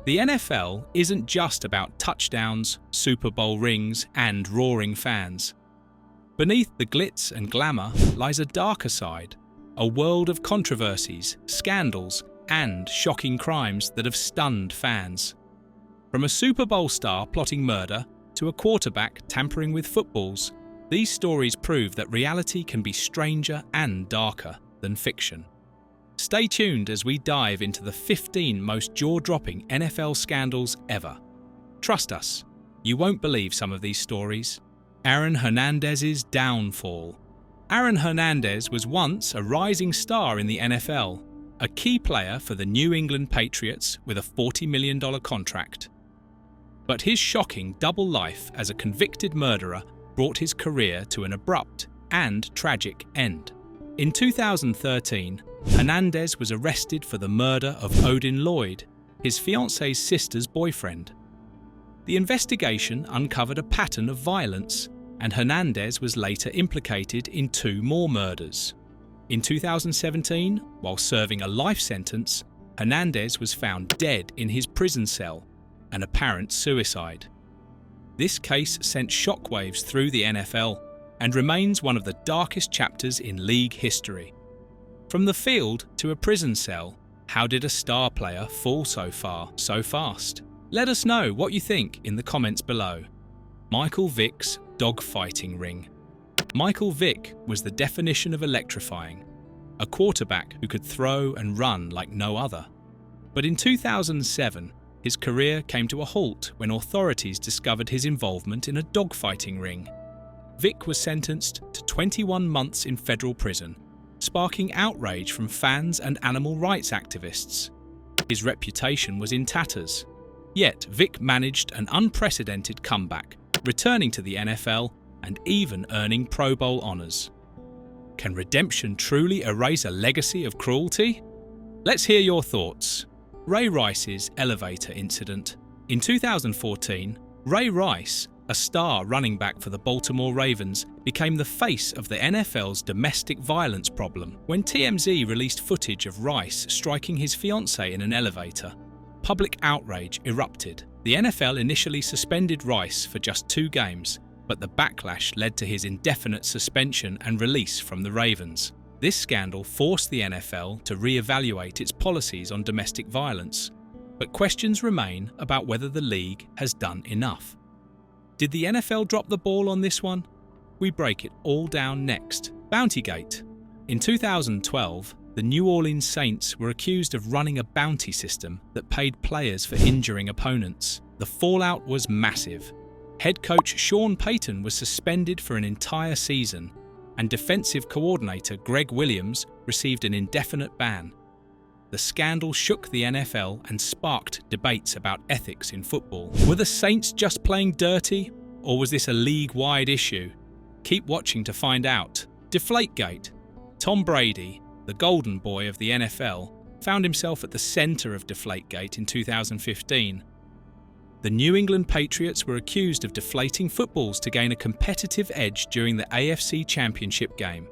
The NFL isn't just about touchdowns, Super Bowl rings, and roaring fans. Beneath the glitz and glamour lies a darker side, a world of controversies, scandals, and shocking crimes that have stunned fans. From a Super Bowl star plotting murder to a quarterback tampering with footballs, these stories prove that reality can be stranger and darker than fiction. Stay tuned as we dive into the 15 most jaw-dropping NFL scandals ever. Trust us, you won't believe some of these stories. Aaron Hernandez's downfall. Aaron Hernandez was once a rising star in the NFL, a key player for the New England Patriots with a $40 million contract. But his shocking double life as a convicted murderer brought his career to an abrupt and tragic end. In 2013, Hernandez was arrested for the murder of Odin Lloyd, his fiancée's sister's boyfriend. The investigation uncovered a pattern of violence, and Hernandez was later implicated in 2 more murders. In 2017, while serving a life sentence, Hernandez was found dead in his prison cell, an apparent suicide. This case sent shockwaves through the NFL and remains one of the darkest chapters in league history. From the field to a prison cell, how did a star player fall so far, so fast? Let us know what you think in the comments below. Michael Vick's dogfighting ring. Michael Vick was the definition of electrifying, a quarterback who could throw and run like no other. But in 2007, his career came to a halt when authorities discovered his involvement in a dogfighting ring. Vick was sentenced to 21 months in federal prison, sparking outrage from fans and animal rights activists. His reputation was in tatters. Yet Vick managed an unprecedented comeback, returning to the NFL and even earning Pro Bowl honors. Can redemption truly erase a legacy of cruelty? Let's hear your thoughts. Ray Rice's elevator incident. In 2014, Ray Rice, a star running back for the Baltimore Ravens, became the face of the NFL's domestic violence problem when TMZ released footage of Rice striking his fiancée in an elevator. Public outrage erupted. The NFL initially suspended Rice for just 2 games, but the backlash led to his indefinite suspension and release from the Ravens. This scandal forced the NFL to re-evaluate its policies on domestic violence, but questions remain about whether the league has done enough. Did the NFL drop the ball on this one? We break it all down next. Bountygate. In 2012, the New Orleans Saints were accused of running a bounty system that paid players for injuring opponents. The fallout was massive. Head coach Sean Payton was suspended for an entire season, and defensive coordinator Greg Williams received an indefinite ban. The scandal shook the NFL and sparked debates about ethics in football. Were the Saints just playing dirty, or was this a league-wide issue? Keep watching to find out. Deflategate. Tom Brady, the golden boy of the NFL, found himself at the centre of Deflategate in 2015. The New England Patriots were accused of deflating footballs to gain a competitive edge during the AFC Championship game.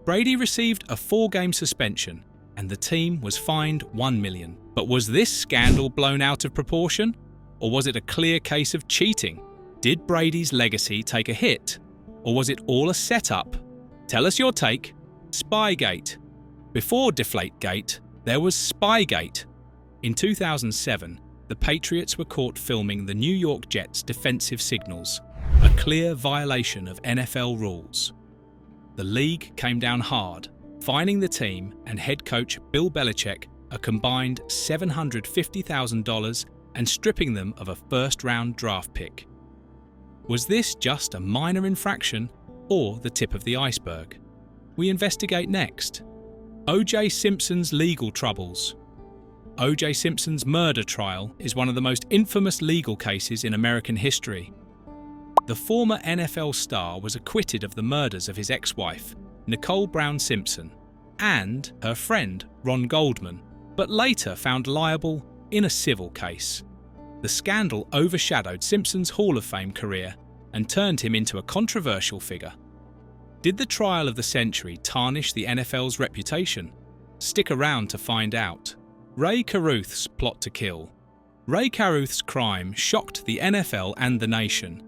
Brady received a 4-game suspension, and the team was fined $1 million. But was this scandal blown out of proportion? Or was it a clear case of cheating? Did Brady's legacy take a hit? Or was it all a setup? Tell us your take. Spygate. Before Deflategate, there was Spygate. In 2007, the Patriots were caught filming the New York Jets' defensive signals, a clear violation of NFL rules. The league came down hard, fining the team and head coach Bill Belichick a combined $750,000 and stripping them of a first-round draft pick. Was this just a minor infraction or the tip of the iceberg? We investigate next. O.J.Simpson's legal troubles. O.J.Simpson's murder trial is one of the most infamous legal cases in American history. The former NFL star was acquitted of the murders of his ex-wife, Nicole Brown Simpson, and her friend, Ron Goldman, but later found liable in a civil case. The scandal overshadowed Simpson's Hall of Fame career and turned him into a controversial figure. Did the trial of the century tarnish the NFL's reputation? Stick around to find out. Rae Carruth's plot to kill. Rae Carruth's crime shocked the NFL and the nation.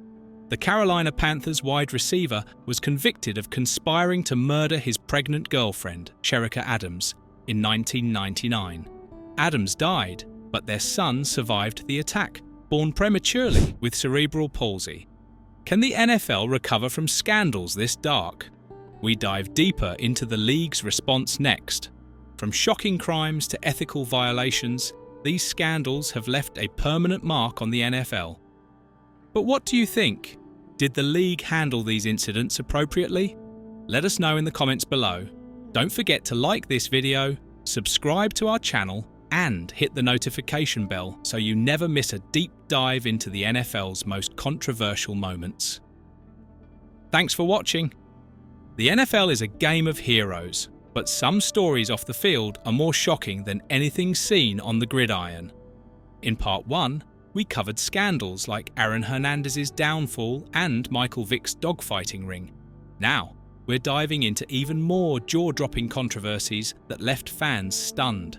The Carolina Panthers wide receiver was convicted of conspiring to murder his pregnant girlfriend, Shericka Adams, in 1999. Adams died, but their son survived the attack, born prematurely with cerebral palsy. Can the NFL recover from scandals this dark? We dive deeper into the league's response next. From shocking crimes to ethical violations, these scandals have left a permanent mark on the NFL. But what do you think? Did the league handle these incidents appropriately? Let us know in the comments below. Don't forget to like this video, subscribe to our channel, and hit the notification bell so you never miss a deep dive into the NFL's most controversial moments. Thanks for watching. The NFL is a game of heroes, but some stories off the field are more shocking than anything seen on the gridiron. In Part 1, we covered scandals like Aaron Hernandez's downfall and Michael Vick's dogfighting ring. Now, we're diving into even more jaw-dropping controversies that left fans stunned.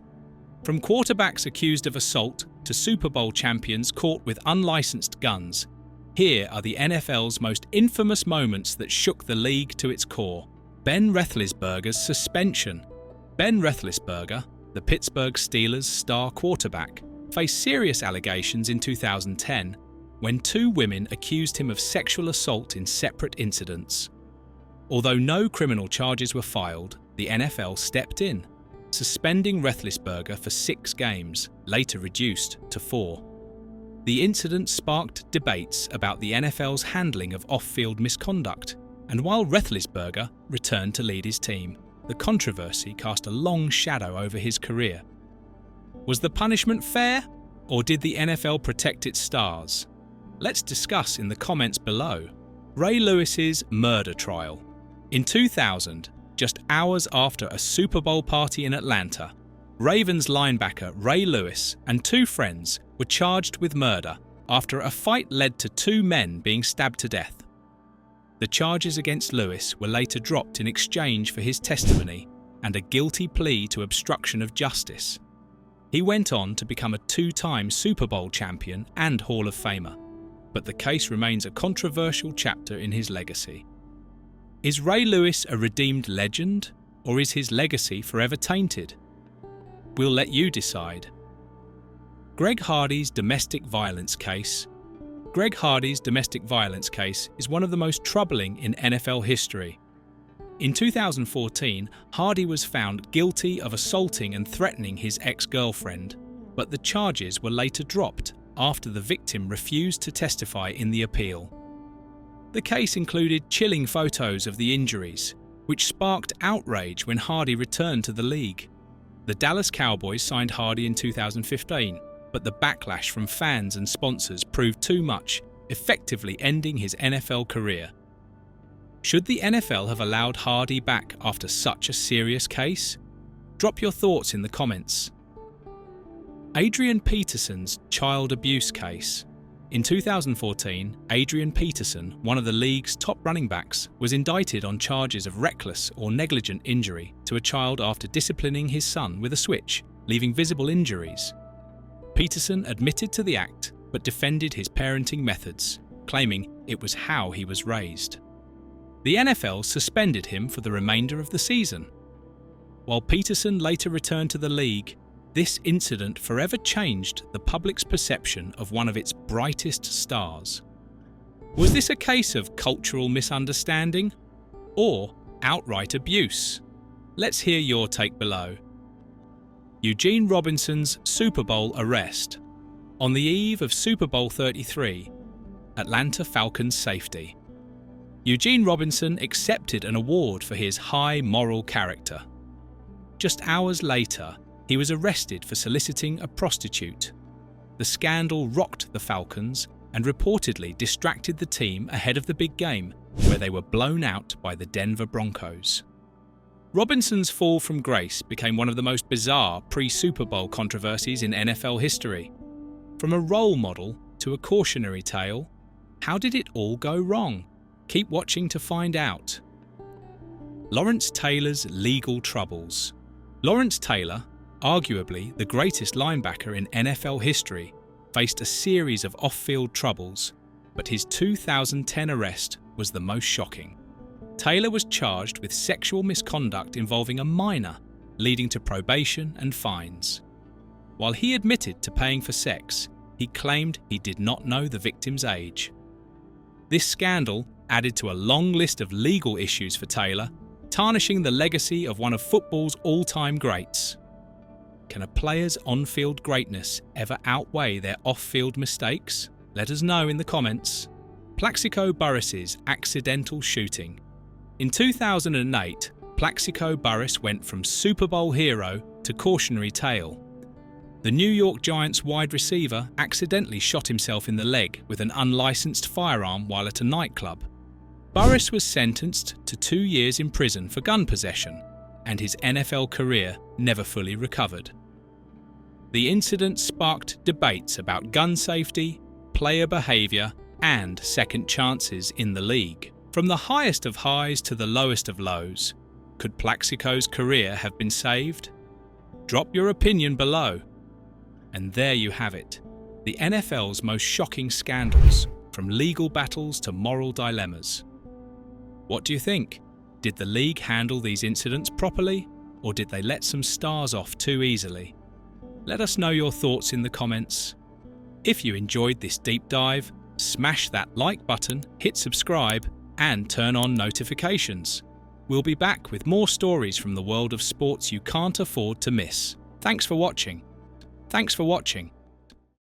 From quarterbacks accused of assault to Super Bowl champions caught with unlicensed guns, here are the NFL's most infamous moments that shook the league to its core. Ben Roethlisberger's suspension. Ben Roethlisberger, the Pittsburgh Steelers' star quarterback, faced serious allegations in 2010 when two women accused him of sexual assault in separate incidents. Although no criminal charges were filed, the NFL stepped in, suspending Roethlisberger for 6 games, later reduced to 4. The incident sparked debates about the NFL's handling of off-field misconduct, and while Roethlisberger returned to lead his team, the controversy cast a long shadow over his career. Was the punishment fair, or did the NFL protect its stars? Let's discuss in the comments below. Ray Lewis's murder trial. In 2000, just hours after a Super Bowl party in Atlanta, Ravens linebacker Ray Lewis and 2 friends were charged with murder after a fight led to 2 men being stabbed to death. The charges against Lewis were later dropped in exchange for his testimony and a guilty plea to obstruction of justice. He went on to become a 2-time Super Bowl champion and Hall of Famer, but the case remains a controversial chapter in his legacy. Is Ray Lewis a redeemed legend, or is his legacy forever tainted? We'll let you decide. Greg Hardy's domestic violence case. Greg Hardy's domestic violence case is one of the most troubling in NFL history. In 2014, Hardy was found guilty of assaulting and threatening his ex-girlfriend, but the charges were later dropped after the victim refused to testify in the appeal. The case included chilling photos of the injuries, which sparked outrage when Hardy returned to the league. The Dallas Cowboys signed Hardy in 2015, but the backlash from fans and sponsors proved too much, effectively ending his NFL career. Should the NFL have allowed Hardy back after such a serious case? Drop your thoughts in the comments. Adrian Peterson's child abuse case. In 2014, Adrian Peterson, one of the league's top running backs, was indicted on charges of reckless or negligent injury to a child after disciplining his son with a switch, leaving visible injuries. Peterson admitted to the act but defended his parenting methods, claiming it was how he was raised. The NFL suspended him for the remainder of the season. While Peterson later returned to the league, this incident forever changed the public's perception of one of its brightest stars. Was this a case of cultural misunderstanding or outright abuse? Let's hear your take below. Eugene Robinson's Super Bowl arrest. On the eve of Super Bowl 33, Atlanta Falcons safety. Eugene Robinson accepted an award for his high moral character. Just hours later, he was arrested for soliciting a prostitute. The scandal rocked the Falcons and reportedly distracted the team ahead of the big game, where they were blown out by the Denver Broncos. Robinson's fall from grace became one of the most bizarre pre-Super Bowl controversies in NFL history. From a role model to a cautionary tale, how did it all go wrong? Keep watching to find out. Lawrence Taylor's legal troubles. Lawrence Taylor, arguably the greatest linebacker in NFL history, faced a series of off-field troubles, but his 2010 arrest was the most shocking. Taylor was charged with sexual misconduct involving a minor, leading to probation and fines. While he admitted to paying for sex, he claimed he did not know the victim's age. This scandal added to a long list of legal issues for Taylor, tarnishing the legacy of one of football's all-time greats. Can a player's on-field greatness ever outweigh their off-field mistakes? Let us know in the comments. Plaxico Burress's accidental shooting. In 2008, Plaxico Burress went from Super Bowl hero to cautionary tale. The New York Giants wide receiver accidentally shot himself in the leg with an unlicensed firearm while at a nightclub. Burress was sentenced to 2 years in prison for gun possession, and his NFL career never fully recovered. The incident sparked debates about gun safety, player behaviour, and second chances in the league. From the highest of highs to the lowest of lows, could Plaxico's career have been saved? Drop your opinion below. And there you have it, the NFL's most shocking scandals, from legal battles to moral dilemmas. What do you think? Did the league handle these incidents properly, or did they let some stars off too easily? Let us know your thoughts in the comments. If you enjoyed this deep dive, smash that like button, hit subscribe, and turn on notifications. We'll be back with more stories from the world of sports you can't afford to miss. Thanks for watching.